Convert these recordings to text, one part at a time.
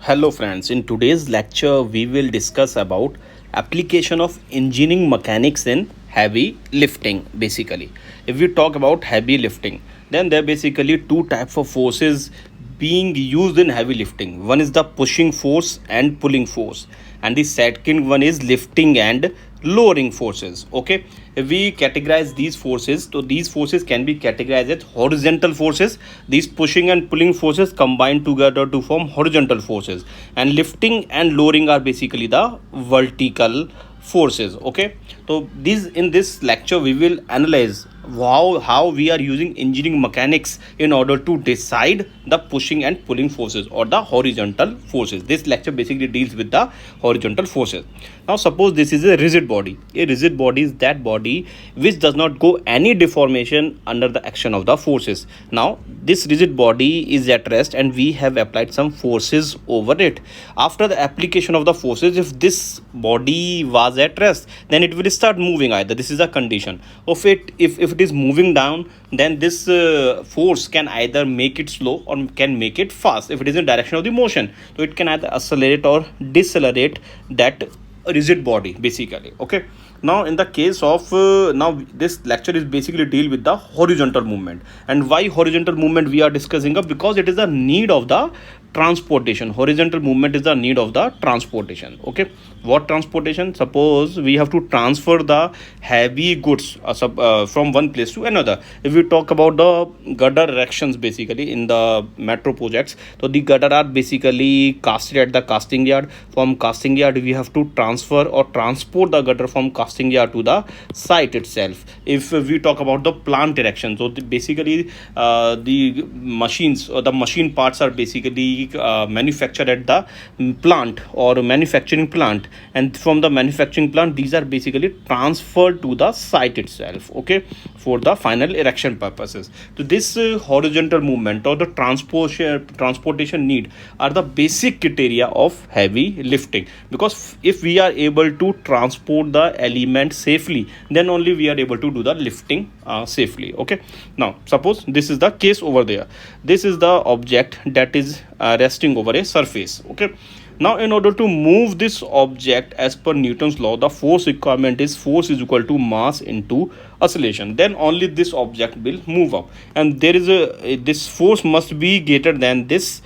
Hello friends, in today's lecture we will discuss about application of engineering mechanics in heavy lifting basically. If we talk about heavy lifting, then there are basically two types of forces being used in heavy lifting. One is the pushing force and pulling force, and the second one is lifting and lowering forces. Okay, if we categorize these forces, so these forces can be categorized as horizontal forces. These pushing and pulling forces combine together to form horizontal forces, and lifting and lowering are basically the vertical forces. Okay, so these in this lecture we will analyze how we are using engineering mechanics in order to decide the pushing and pulling forces or the horizontal forces. This lecture basically deals with the horizontal forces. Now suppose this is a rigid body. A rigid body is that body which does not go any deformation under the action of the forces. Now this rigid body is at rest and we have applied some forces over it. After the application of the forces, if this body was at rest, then it will start moving. Either this is a condition of it. If it is moving down, then this force can either make it slow or can make it fast. If it is in direction of the motion, so it can either accelerate or decelerate that rigid body basically. Okay, now in the case of now this lecture is basically deal with the horizontal movement. And why horizontal movement we are discussing up? Because it is the need of the transportation. Horizontal movement is the need of the transportation. Okay, what transportation? Suppose we have to transfer the heavy goods from one place to another. If we talk about the girder erections basically in the metro projects, so the girder are basically casted at the casting yard. From casting yard we have to transfer or transport the girder from casting yard to the site itself. If we talk about the plant erection, so basically the machines or the machine parts are basically manufactured at the plant or manufacturing plant, and from the manufacturing plant these are basically transferred to the site itself. Okay, for the final erection purposes. So this horizontal movement or the transportation need are the basic criteria of heavy lifting, because if we are able to transport the element safely, then only we are able to do the lifting safely. Okay, now suppose this is the case over there. This is the object that is resting over a surface. Okay, now in order to move this object as per Newton's law, the force requirement is force is equal to mass into acceleration. Then only this object will move up, and there is this force must be greater than this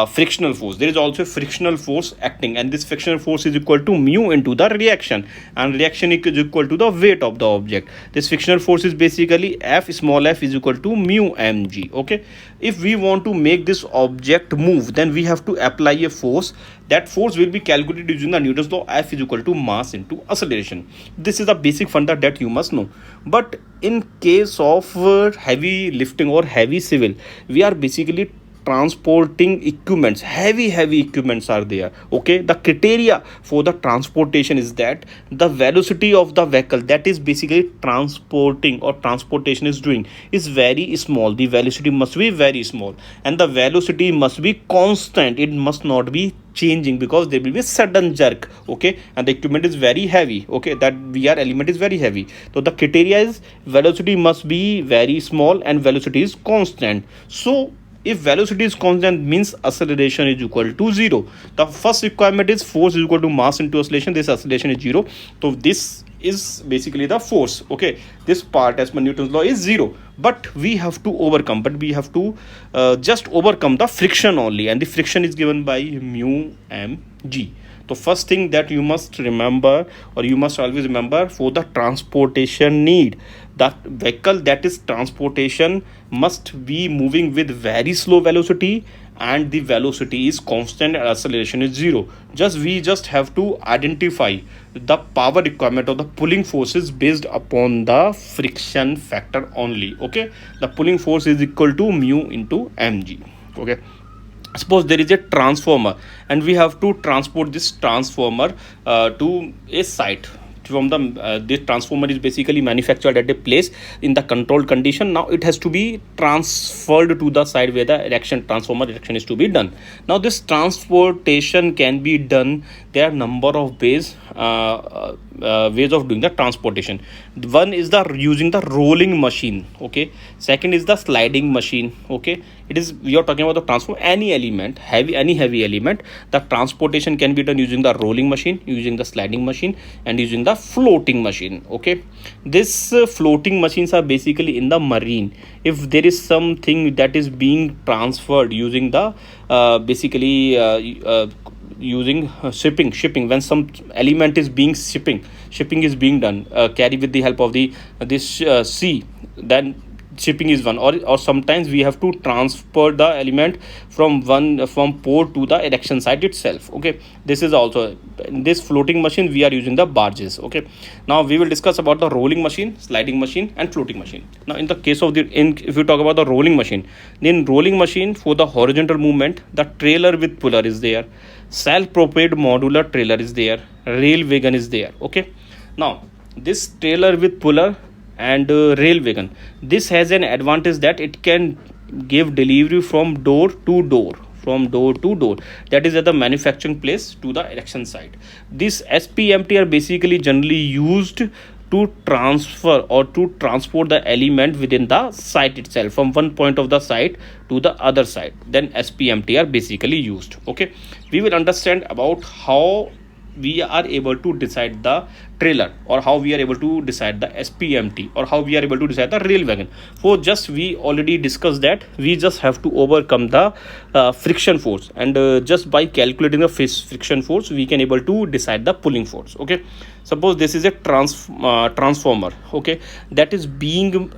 frictional force. There is also a frictional force acting, and this frictional force is equal to mu into the reaction, and reaction is equal to the weight of the object. This frictional force is basically F, small f, is equal to mu mg. Okay, if we want to make this object move, then we have to apply a force. That force will be calculated using the Newton's law. F is equal to mass into acceleration. This is the basic funda that you must know. But in case of heavy lifting or heavy civil, we are basically transporting equipments. Heavy equipments are there. Okay, the criteria for the transportation is that the velocity of the vehicle that is basically transporting or transportation is doing is very small. The velocity must be very small, and the velocity must be constant. It must not be changing, because there will be a sudden jerk. Okay, and the equipment is very heavy. Okay, that VR element is very heavy. So the criteria is velocity must be very small and velocity is constant. So if velocity is constant, means acceleration is equal to 0. The first requirement is force is equal to mass into acceleration. This acceleration is 0. So this is basically the force. Okay, this part as per Newton's law is 0, but we have to overcome. But we have to just overcome the friction only, and the friction is given by mu mg. The first thing that you must remember, or you must always remember, for the transportation need, the vehicle that is transportation must be moving with very slow velocity, and the velocity is constant and acceleration is 0. We just have to identify the power requirement of the pulling forces based upon the friction factor only. Okay, the pulling force is equal to mu into mg. Okay, suppose there is a transformer and we have to transport this transformer to a site. From the this transformer is basically manufactured at a place in the controlled condition. Now it has to be transferred to the side where the transformer erection is to be done. Now this transportation can be done there are number of ways of doing the transportation. One is the using the rolling machine. Okay, second is the sliding machine. Okay, it is, we are talking about the transform any element, any heavy element. The transportation can be done using the rolling machine, using the sliding machine, and using the floating machine. Okay, this floating machines are basically in the marine. If there is something that is being transferred using the using shipping, when some element is being shipping is being done, carry with the help of the this sea, then shipping is one. Or sometimes we have to transfer the element from port to the erection site itself. Okay, this is also, in this floating machine we are using the barges. Okay, now we will discuss about the rolling machine, sliding machine, and floating machine. Now in the case of if you talk about the rolling machine, then rolling machine, for the horizontal movement, the trailer with puller is there, self-propelled modular trailer is there, rail wagon is there. Okay, now this trailer with puller and rail wagon, this has an advantage that it can give delivery from door to door, that is at the manufacturing place to the erection site. This SPMT are basically generally used to transfer or to transport the element within the site itself, from one point of the site to the other site. Then SPMT are basically used. Okay, we will understand about how we are able to decide the trailer, or how we are able to decide the SPMT, or how we are able to decide the rail wagon. For just, we already discussed that we just have to overcome the friction force, and just by calculating the friction force we can able to decide the pulling force. Okay, suppose this is a transformer. Okay, that is being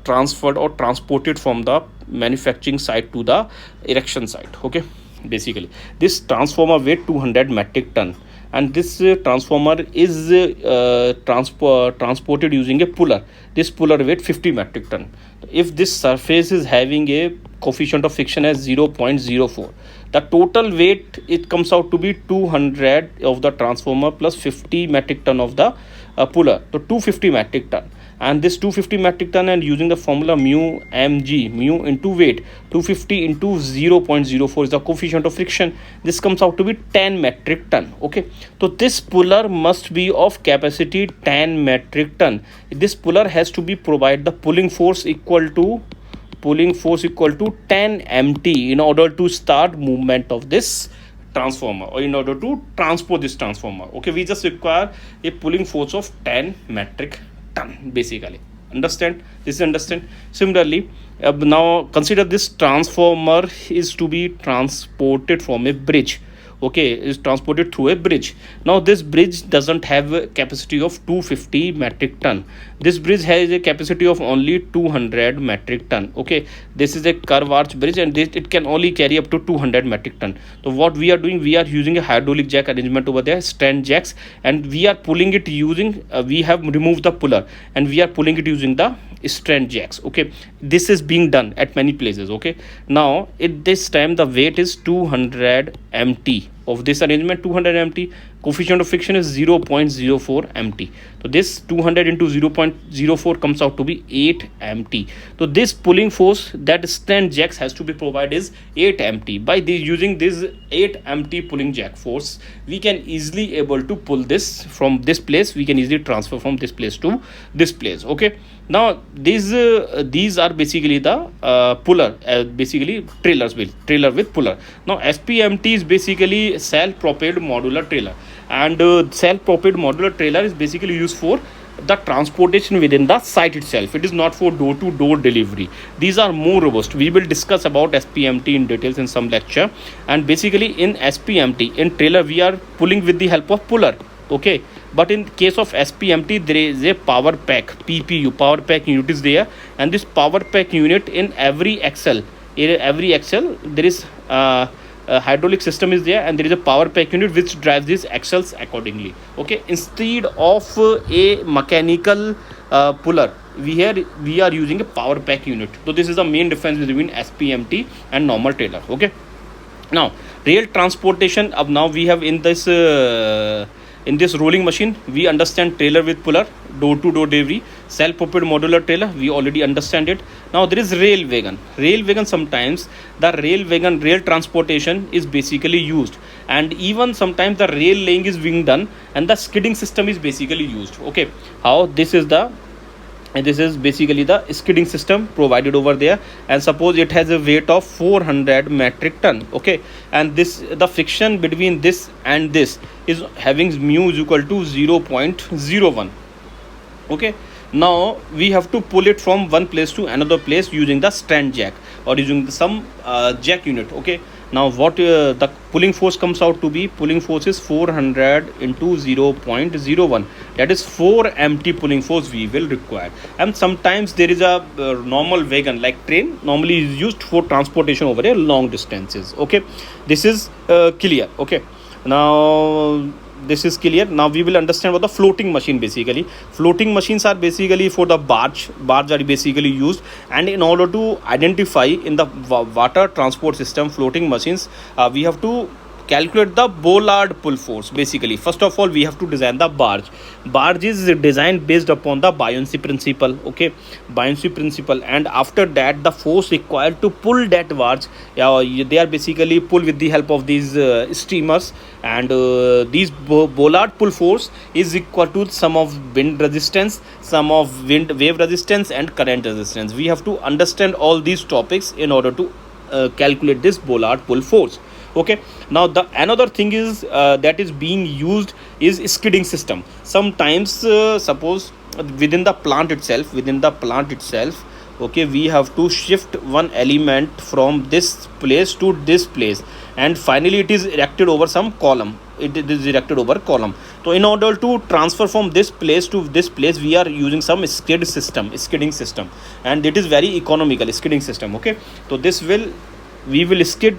transferred or transported from the manufacturing site to the erection site. Okay, basically this transformer weight 200 metric ton, and this transformer is transported using a puller. This puller weight 50 metric ton. If this surface is having a coefficient of friction as 0.04, the total weight, it comes out to be 200 of the transformer plus 50 metric ton of the puller, so 250 metric ton. And this 250 metric ton, and using the formula mu mg, mu into weight, 250 into 0.04 is the coefficient of friction. This comes out to be 10 metric ton. Okay, so this puller must be of capacity 10 metric ton. This puller has to be provide the pulling force equal to 10 mt in order to start movement of this transformer, or in order to transport this transformer. Okay, we just require a pulling force of 10 metric ton basically. Understand? This is understand. Similarly, now consider this transformer is to be transported from a bridge. Okay, is transported through a bridge. Now this bridge doesn't have a capacity of 250 metric ton. This bridge has a capacity of only 200 metric ton. Okay, this is a curved arch bridge, and it can only carry up to 200 metric ton. So what we are doing, we are using a hydraulic jack arrangement over there, strand jacks, and we are pulling it using we have removed the puller, and we are pulling it using the strand jacks. Okay, this is being done at many places. Okay, now at this time the weight is 200 mt of this arrangement. 200 mt, coefficient of friction is 0.04 mt. So this 200 into 0.04 comes out to be 8 mt. So this pulling force that strand jacks has to be provided is 8 mt. By using this 8 mt pulling jack force, we can easily able to pull this from this place. We can easily transfer from this place to this place. Okay, now these are basically the puller, basically trailer with puller. Now SPMT is basically self-propelled modular trailer, and self-propelled modular trailer is basically used for the transportation within the site itself. It is not for door-to-door delivery. These are more robust. We will discuss about SPMT in details in some lecture. And basically in SPMT, in trailer, we are pulling with the help of puller. Okay, but in case of SPMT, there is a power pack, PPU, power pack unit is there, and this power pack unit, in every axle there is a hydraulic system is there, and there is a power pack unit which drives these axles accordingly. Okay, instead of a mechanical puller, we are using a power pack unit. So this is the main difference between SPMT and normal trailer. Okay, now rail transportation. Now we have in this rolling machine, we understand trailer with puller, door-to-door delivery, self-propelled modular trailer, we already understand it. Now there is rail wagon. Sometimes the rail transportation is basically used, and even sometimes the rail laying is being done, and the skidding system is basically used. Okay, how this is the, and this is basically the skidding system provided over there, and suppose it has a weight of 400 metric ton. Okay, and this, the friction between this and this is having mu is equal to 0.01. Okay, now we have to pull it from one place to another place using the strand jack or using some jack unit. Okay, now what the pulling force comes out to be, pulling force is 400 into 0.01, that is 4 empty pulling force we will require. And sometimes there is a normal wagon like train normally is used for transportation over a long distances. Okay, this is clear. Okay, now this is clear. Now we will understand what the floating machine basically. Floating machines are basically for the barge are basically used, and in order to identify in the water transport system floating machines, we have to calculate the bollard pull force. Basically, first of all we have to design the barge is designed based upon the buoyancy principle. Okay, buoyancy principle, and after that the force required to pull that barge, they are basically pulled with the help of these steamers, and these bollard pull force is equal to sum of wind resistance, sum of wind wave resistance, and current resistance. We have to understand all these topics in order to calculate this bollard pull force. Okay, now the another thing is that is being used is skidding system. Sometimes suppose within the plant itself, okay, we have to shift one element from this place to this place, and finally it is erected over some column. It is erected over column. So in order to transfer from this place to this place, we are using some skidding system, and it is very economical skidding system. Okay, so this will, we will skid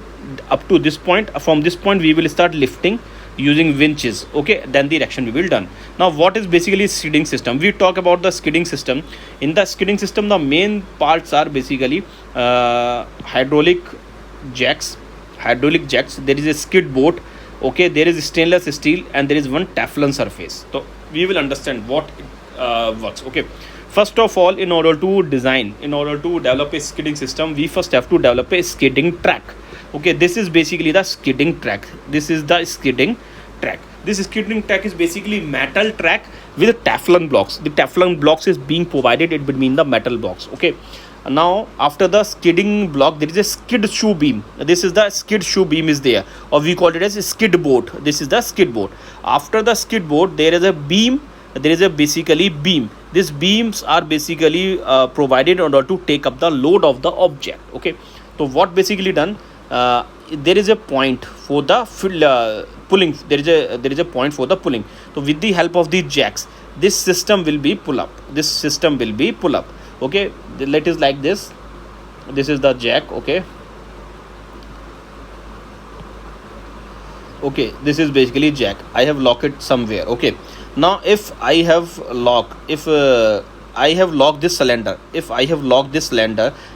up to this point. From this point we will start lifting using winches. Okay, then the erection we will done. Now what is basically skidding system? We talk about the skidding system. In the skidding system the main parts are basically hydraulic jacks. There is a skid board. Okay, there is stainless steel, and there is one Teflon surface. So we will understand what works. Okay, first of all, in order to develop a skidding system, we first have to develop a skidding track. Okay, this is basically the skidding track. This skidding track is basically metal track with Teflon blocks. The Teflon blocks is being provided in between the metal blocks. Okay, now after the skidding block there is a skid shoe beam. This is the skid shoe beam is there, or we call it as a skid board. This is the skid board. After the skid board there is a beam. There is a basically beam. These beams are basically provided in order to take up the load of the object. Okay, so what basically done, there is a point for the pulling. There is a point for the pulling. So with the help of the jacks, this system will be pull up. Okay, let is like this. This is the jack. Okay, this is basically jack. I have locked it somewhere. Okay, now if I have locked this cylinder,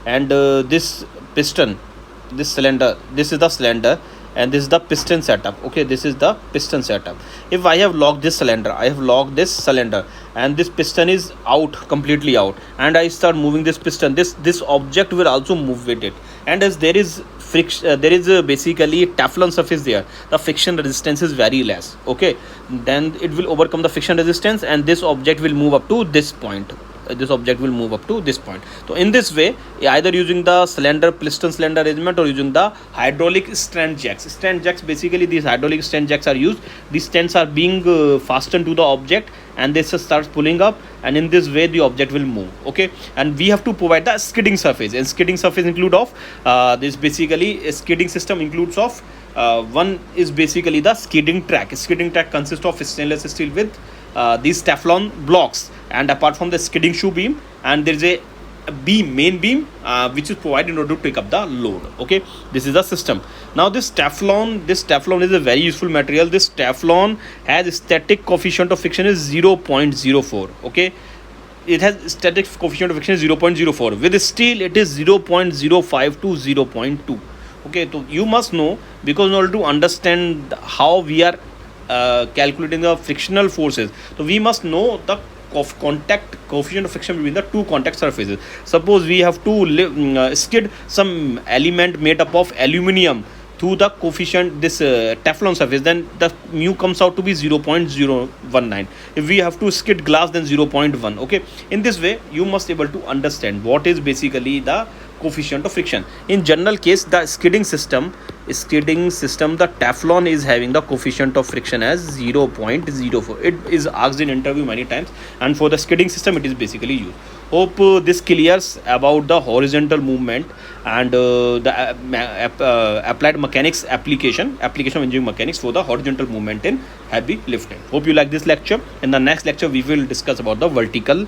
and this piston, this cylinder, this is the cylinder, and this is the piston setup. Okay, this is the piston setup. If I have locked this cylinder, and this piston is out, completely out, and I start moving this piston, this object will also move with it. And as there is friction, there is basically Teflon surface there, the friction resistance is very less. Okay, then it will overcome the friction resistance, and this object will move up to this point. So in this way, either using the piston cylinder arrangement or using the hydraulic strand jacks. Basically these hydraulic strand jacks are used. These strands are being fastened to the object, and this starts pulling up, and in this way the object will move. Okay, and we have to provide the skidding surface, and skidding surface include of this basically a skidding system includes of one is basically the skidding track. Skidding track consists of stainless steel with these Teflon blocks, and apart from the skidding shoe beam, and there is a main beam which is provided in order to take up the load. Okay, this is the system. Now this Teflon is a very useful material. This Teflon has static coefficient of friction is 0.04. Okay, it has static coefficient of friction is 0.04. With steel it is 0.05 to 0.2. Okay, so you must know, because in order to understand how we are calculating the frictional forces, so we must know the contact coefficient of friction between the two contact surfaces. Suppose we have to skid some element made up of aluminium through the coefficient this Teflon surface, then the mu comes out to be 0.019. If we have to skid glass, then 0.1. Okay, in this way you must able to understand what is basically the coefficient of friction. In general case, the skidding system, the Teflon is having the coefficient of friction as 0.04. It is asked in interview many times, and for the skidding system it is basically used. Hope this clears about the horizontal movement and the applied mechanics application of engineering mechanics for the horizontal movement in heavy lifting. Hope you like this lecture. In the next lecture we will discuss about the vertical